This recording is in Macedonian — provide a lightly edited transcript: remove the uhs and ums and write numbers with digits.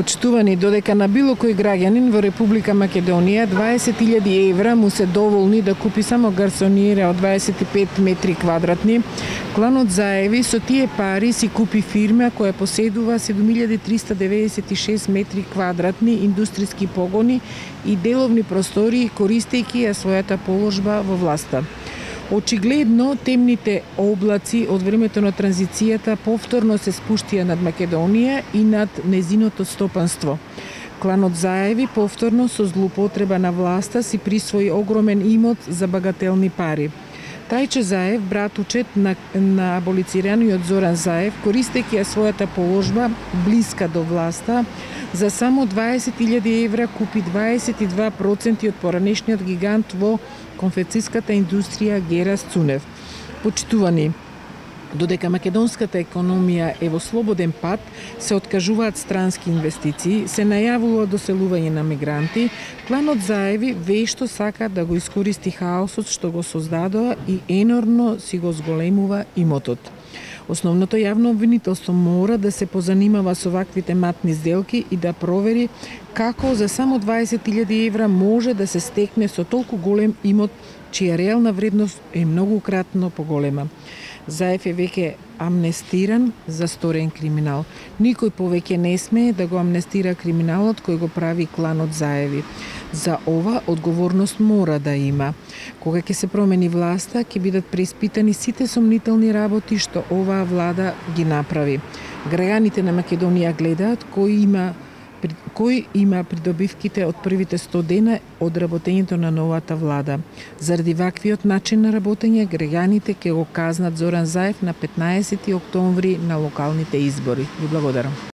Почитувани, додека на било кој граѓанин во Република Македонија 20.000 евра му се доволни да купи само гарсониера од 25 метри квадратни, кланот заеви со тие пари си купи фирма која поседува 7396 метри квадратни индустријски погони и деловни простории користејќи ја својата положба во власта. Очигледно, темните облаци од времето на транзицијата повторно се спуштија над Македонија и над незиното стопанство. Кланот Заеви повторно со злоупотреба на власта си присвои огромен имот за багателни пари. Трајче Заев, братучет на аболицираниот Зоран Заев, користејќи ја својата положба блиска до власта, за само 20.000 евра купи 22% од поранешниот гигант во конфекцијската индустрија Герас Цунев. Почитувани, додека македонската економија е во слободен пат, се откажуваат странски инвестиции, се најавува доселување на мигранти, кланот Заеви вешто сака да го искористи хаосот што го создадоа и енормно си го зголемува имотот. Основното јавно обвинителство мора да се позанимава со ваквите матни сделки и да провери како за само 20.000 евра може да се стекне со толку голем имот, чија реална вредност е многукратно поголема. Заев е веќе амнестиран за сторен криминал. Никој повеќе не смее да го амнестира криминалот кој го прави кланот Заеви. За ова одговорност мора да има. Кога ќе се промени власта, ќе бидат преиспитани сите сомнителни работи што оваа влада ги направи. Граѓаните на Македонија гледаат кој има придобивките од првите 100 дена од работењето на новата влада. Заради ваквиот начин на работење, граѓаните ќе го казнат Зоран Заев на 15 октомври на локалните избори. Ви благодарам.